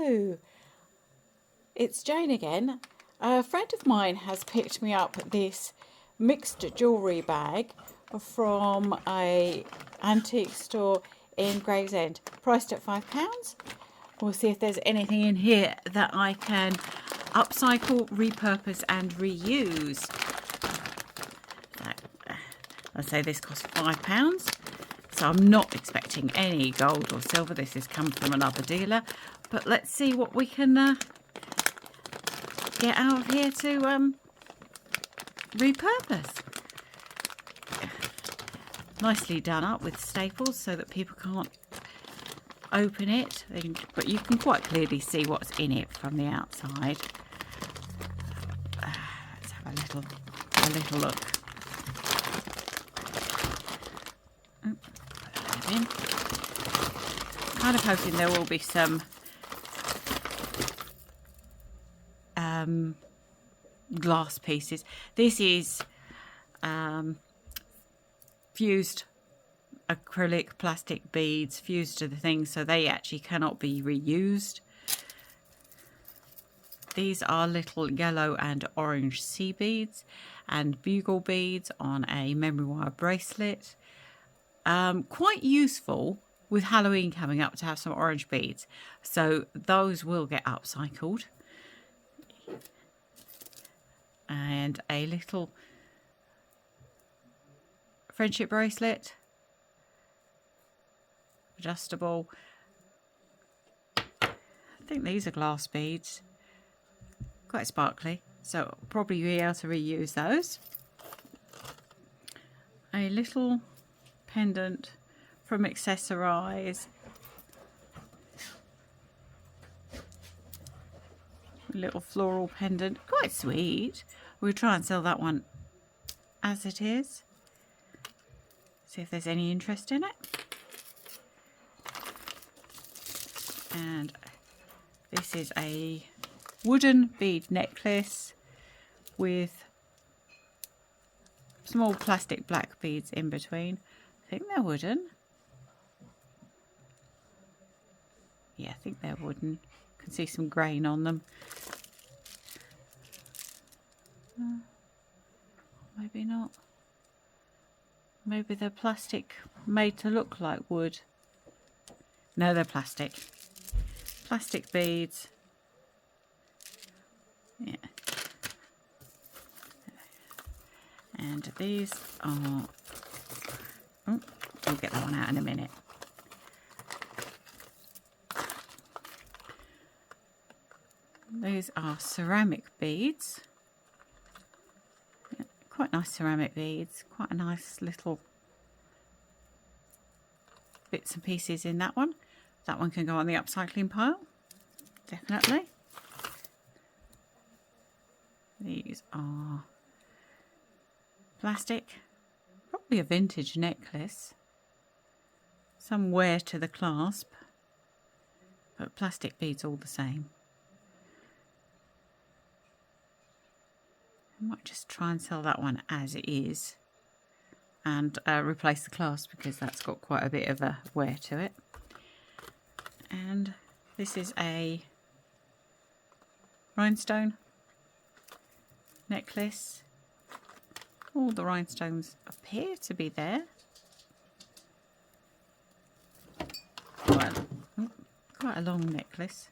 Hello, it's Jane again. A friend of mine has picked me up this mixed jewellery bag from a antique store in Gravesend, priced at £5. We'll see if there's anything in here that I can upcycle, repurpose and reuse. So, I'll say this cost £5. So I'm not expecting any gold or silver. This has come from another dealer. But let's see what we can get out of here to repurpose. Nicely done up with staples so that people can't open it. But you can quite clearly see what's in it from the outside. Let's have a little look. In. Kind of hoping there will be some glass pieces. This is fused acrylic plastic beads fused to the thing, so they actually cannot be reused. These are little yellow and orange sea beads and bugle beads on a memory wire bracelet. Quite useful with Halloween coming up to have some orange beads, so those will get upcycled. And a little friendship bracelet, adjustable. I think these are glass beads, quite sparkly, so I'll probably be able to reuse those. A little pendant from Accessorize. A little floral pendant, quite sweet. We'll try and sell that one as it is. See if there's any interest in it. And this is a wooden bead necklace with small plastic black beads in between. I think they're wooden. Yeah, I think they're wooden. Can see some grain on them. Maybe not. Maybe they're plastic, made to look like wood. No, they're plastic. Plastic beads. Yeah. And these are... Oh, I'll get that one out in a minute. These are ceramic beads. Yeah, quite nice ceramic beads. Quite a nice little bits and pieces in that one. That one can go on the upcycling pile. Definitely. These are plastic. Probably a vintage necklace. Some wear to the clasp. But plastic beads all the same. I might just try and sell that one as it is and replace the clasp because that's got quite a bit of a wear to it. And this is a rhinestone necklace. All the rhinestones appear to be there. Quite a long necklace.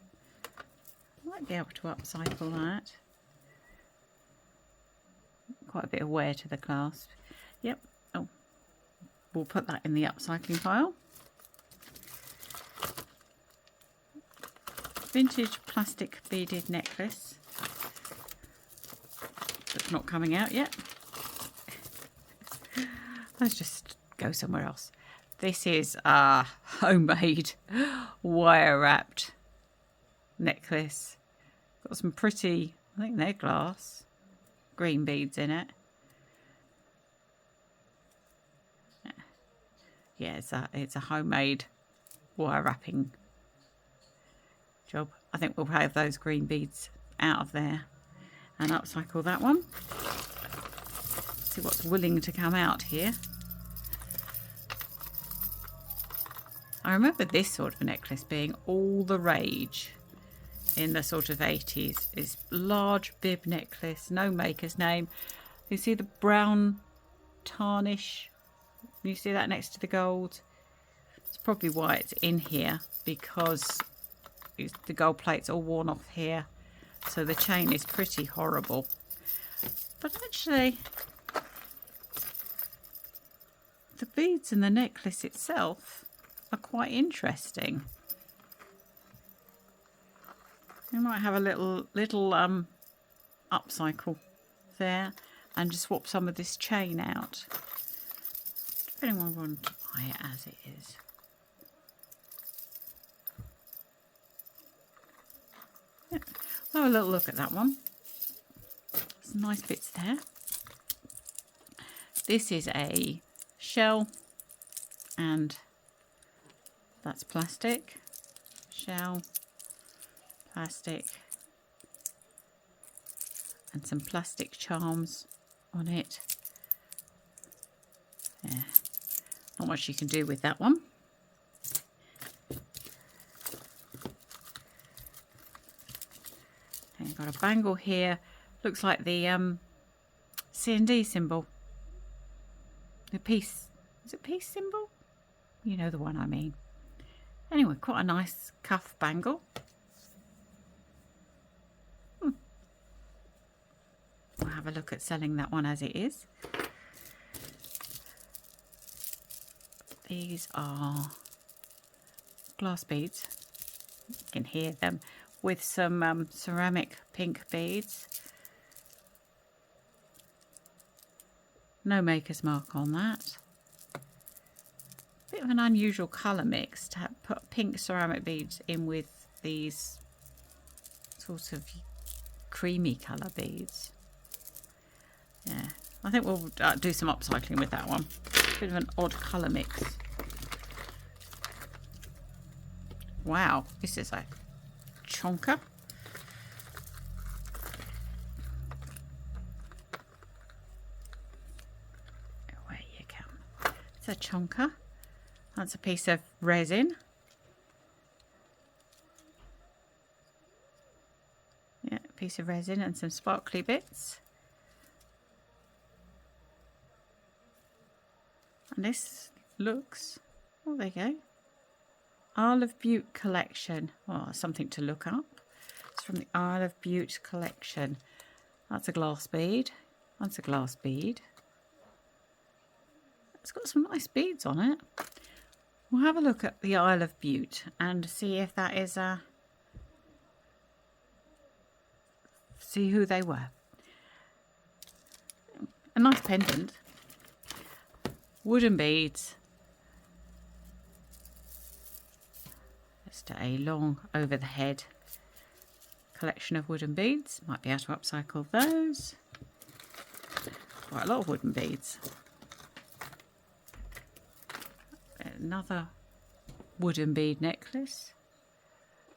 Might be able to upcycle that. Quite a bit of wear to the clasp. Yep. Oh, we'll put that in the upcycling pile. Vintage plastic beaded necklace. That's not coming out yet. Let's just go somewhere else. This is a homemade wire wrapped necklace. Got some pretty, I think they're glass, green beads in it. Yeah, it's a homemade wire wrapping job. I think we'll have those green beads out of there and upcycle that one. See what's willing to come out here. I remember this sort of necklace being all the rage in the sort of 80s. It's large bib necklace, no maker's name. You see the brown tarnish? You see that next to the gold? It's probably why it's in here, because the gold plate's all worn off here. So the chain is pretty horrible. But actually, the beads and the necklace itself are quite interesting. You might have a little upcycle there and just swap some of this chain out. If anyone wanted to buy it as it is. Yeah. We'll have a little look at that one. Some nice bits there. This is a shell, and that's plastic. Shell, plastic, and some plastic charms on it. Yeah, not much you can do with that one. And you've got a bangle here. Looks like the C&D symbol. The peace. Is it peace symbol? You know the one I mean. Anyway, quite a nice cuff bangle. We'll have a look at selling that one as it is. These are glass beads. You can hear them, with some ceramic pink beads. No maker's mark on that. Bit of an unusual colour mix to put pink ceramic beads in with these sort of creamy colour beads. Yeah, I think we'll do some upcycling with that one. Bit of an odd colour mix. Wow, this is a chonker. Where you come. It's a chonker. That's a piece of resin. Yeah, a piece of resin and some sparkly bits. And this looks, oh, there you go. Isle of Bute collection. Oh, something to look up. It's from the Isle of Bute collection. That's a glass bead. That's a glass bead. It's got some nice beads on it. We'll have a look at the Isle of Bute and see if that is see who they were. A nice pendant. Wooden beads. Just a long over the head collection of wooden beads. Might be able to upcycle those. Quite a lot of wooden beads. Another wooden bead necklace.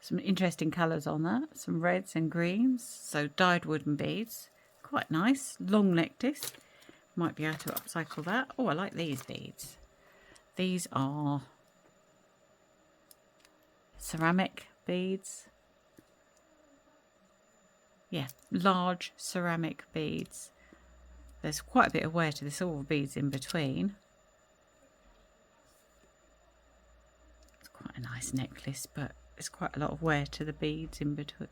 Some interesting colours on that. Some reds and greens. So dyed wooden beads. Quite nice. Long necklace. Might be able to upcycle that. Oh, I like these beads. These are ceramic beads. Yeah, large ceramic beads. There's quite a bit of wear to the silver beads in between. It's quite a nice necklace, but there's quite a lot of wear to the beads in between.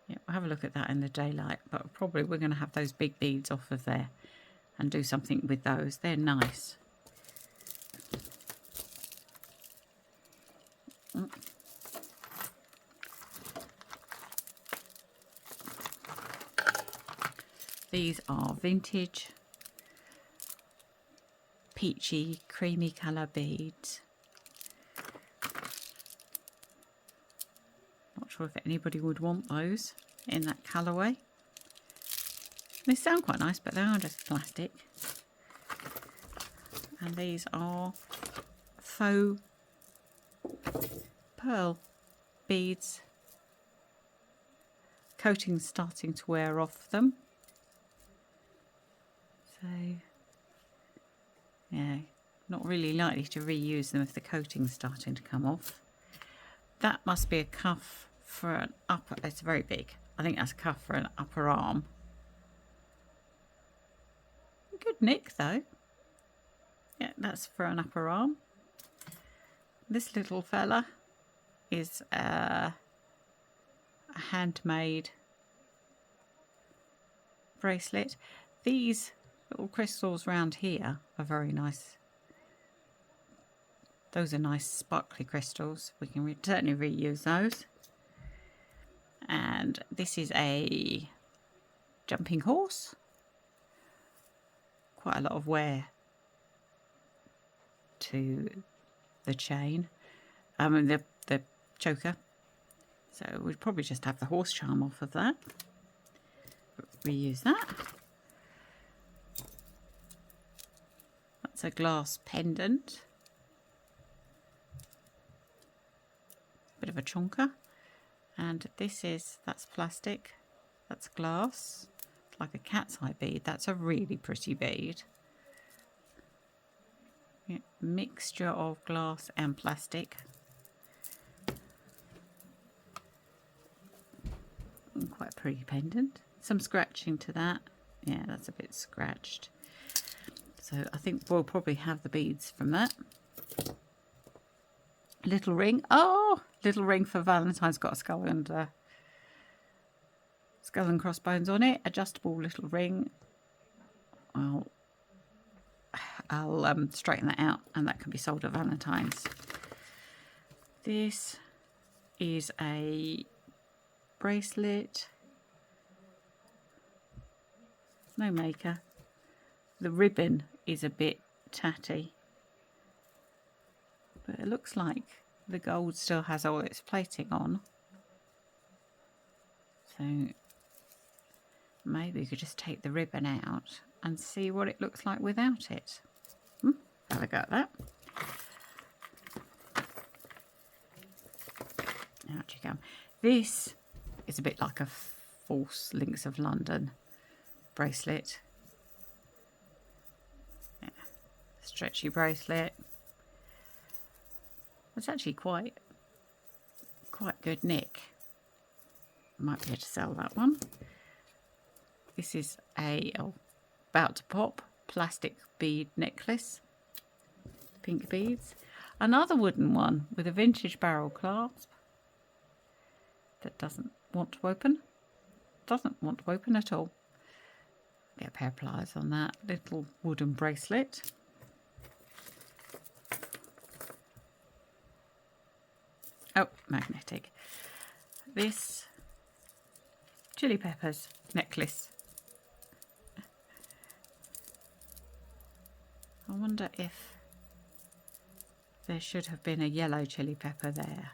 Yeah, we'll have a look at that in the daylight, but probably we're going to have those big beads off of there and do something with those. They're nice. These are vintage peachy creamy colour beads. Not sure if anybody would want those in that colourway. They sound quite nice, but they are just plastic. And these are faux pearl beads. Coating's starting to wear off them. So, yeah, Not really likely to reuse them if the coating's starting to come off. That must be a cuff for an upper, it's very big. I think that's a cuff for an upper arm. Good nick though. Yeah, that's for an upper arm. This little fella is a handmade bracelet. These little crystals round here are very nice. Those are nice sparkly crystals. We can certainly reuse those. And this is a jumping horse. Quite a lot of wear to the chain. And the choker. So we'd probably just have the horse charm off of that. Reuse that. That's a glass pendant. Bit of a chonker. And that's plastic. That's glass. It's like a cat's eye bead. That's a really pretty bead. Yeah, mixture of glass and plastic. And quite a pretty pendant. Some scratching to that. Yeah, that's a bit scratched. So I think we'll probably have the beads from that. Little ring. Oh, little ring for Valentine's. Got a skull and crossbones on it. Adjustable little ring. I'll straighten that out, and that can be sold at Valentine's. This is a bracelet. No maker. The ribbon is a bit tatty, but it looks like the gold still has all its plating on. So maybe we could just take the ribbon out and see what it looks like without it. Have a go at that. Out you come. This is a bit like a false Links of London bracelet. Yeah. Stretchy bracelet. It's actually quite good nick. Might be able to sell that one. This is a about to pop plastic bead necklace. Pink beads. Another wooden one with a vintage barrel clasp that doesn't want to open. Doesn't want to open at all. Get a pair of pliers on that. Little wooden bracelet. Oh, magnetic. This chili peppers necklace. I wonder if there should have been a yellow chili pepper there.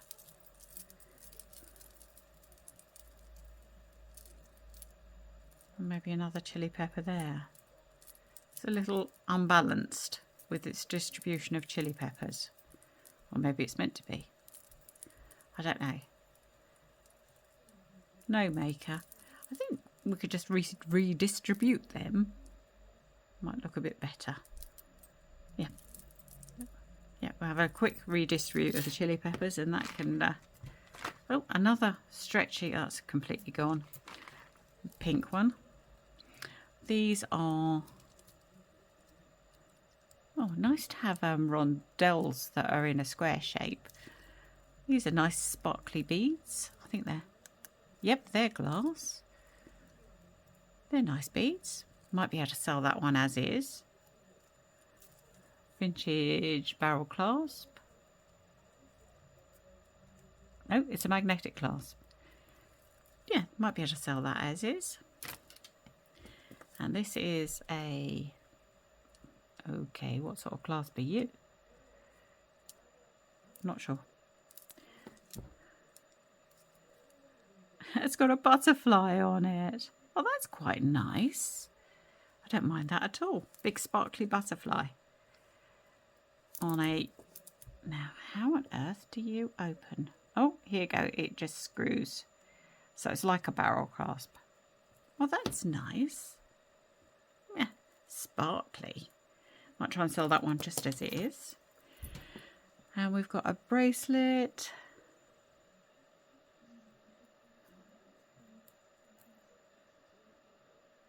And maybe another chili pepper there. It's a little unbalanced with its distribution of chili peppers. Or maybe it's meant to be. I don't know. No maker. I think we could just redistribute them. Might look a bit better. Yeah. Yeah, we'll have a quick redistribute of the chili peppers and that can... oh, another stretchy. That's completely gone. Pink one. These are... oh, nice to have rondelles that are in a square shape. These are nice sparkly beads. I think they're... yep, they're glass. They're nice beads. Might be able to sell that one as is. Vintage barrel clasp. No, it's a magnetic clasp. Yeah, might be able to sell that as is. And this is a... okay, what sort of clasp are you? Not sure. It's got a butterfly on it. Oh, that's quite nice. I don't mind that at all. Big sparkly butterfly. On a... now, how on earth do you open? Oh, here you go. It just screws. So it's like a barrel clasp. Well, that's nice. Yeah, sparkly. Might try and sell that one just as it is. And we've got a bracelet.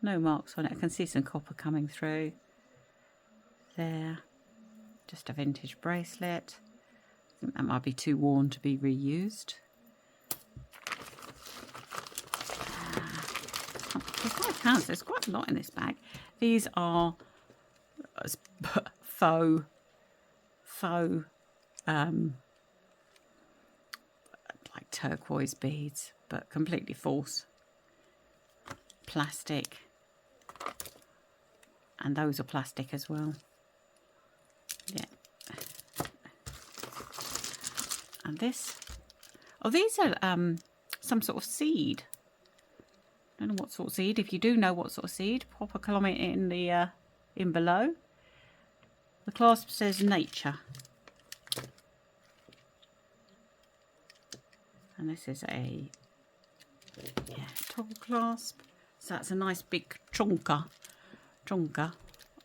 No marks on it. I can see some copper coming through there. Just a vintage bracelet. I think that might be too worn to be reused. £5. There's quite a lot in this bag. These are faux like turquoise beads, but completely false. Plastic. And those are plastic as well. Yeah. And this, oh, these are some sort of seed. I don't know what sort of seed. If you do know what sort of seed, pop a comment in the in below. The clasp says nature, and this is a tall clasp. So that's a nice big chunker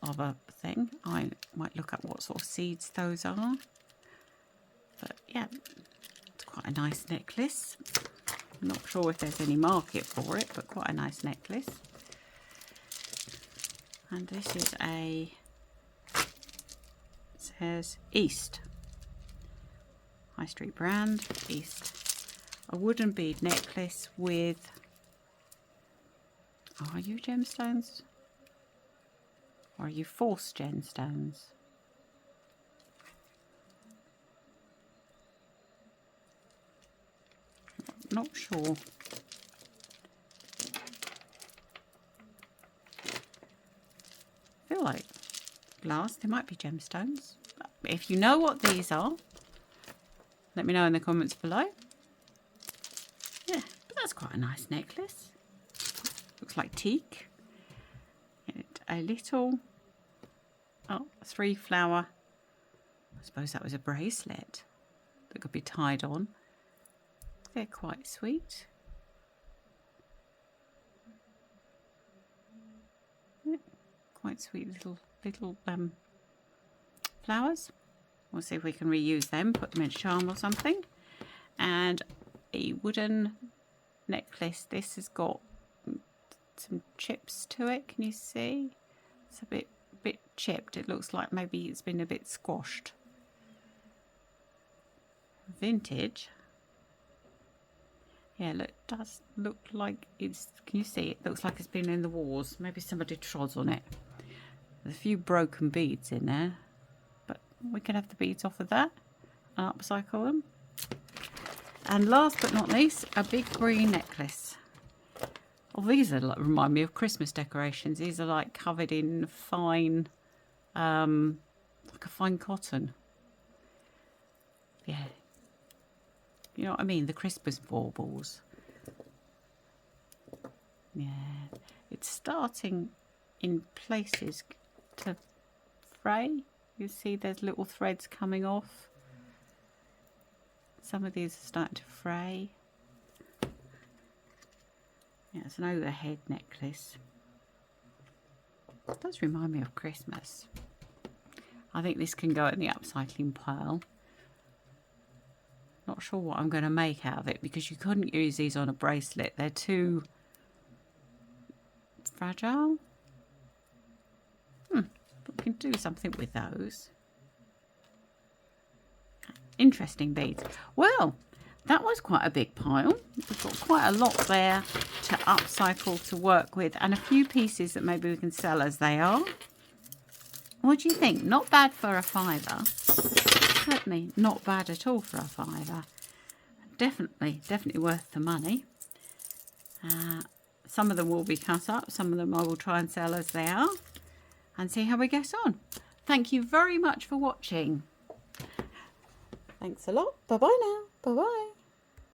of a thing. I might look at what sort of seeds those are. But yeah, it's quite a nice necklace. I'm not sure if there's any market for it, but quite a nice necklace. And this is it says East. High Street brand, East. A wooden bead necklace with, are you gemstones? Or are you false gemstones? Not sure. I feel like glass. They might be gemstones. If you know what these are, let me know in the comments below. Yeah, but that's quite a nice necklace. Looks like teak. A little, 3-flower. I suppose that was a bracelet that could be tied on. They're quite sweet. Yeah, quite sweet little flowers. We'll see if we can reuse them, put them in a charm or something. And a wooden necklace. This has got some chips to it. Can you see? It's a bit chipped. It looks like maybe it's been a bit squashed. Vintage. Yeah, look, it does look like it's, can you see? It looks like it's been in the wars. Maybe somebody trod on it. There's a few broken beads in there, but we can have the beads off of that and upcycle them. And last but not least, a big green necklace. Oh, these are like, remind me of Christmas decorations. These are like covered in fine, like a fine cotton. Yeah. You know what I mean? The Christmas baubles. Yeah. It's starting in places to fray. You see there's little threads coming off. Some of these are starting to fray. Yeah, it's an overhead necklace. It does remind me of Christmas. I think this can go in the upcycling pile. Not sure what I'm going to make out of it because you couldn't use these on a bracelet. They're too fragile. But we can do something with those. Interesting beads. Well, that was quite a big pile. We've got quite a lot there to upcycle, to work with, and a few pieces that maybe we can sell as they are. What do you think? Not bad for a £5. Certainly not bad at all for a £5. Definitely worth the money. Some of them will be cut up. Some of them I will try and sell as they are and see how we get on. Thank you very much for watching. Thanks a lot. Bye-bye now. Bye-bye.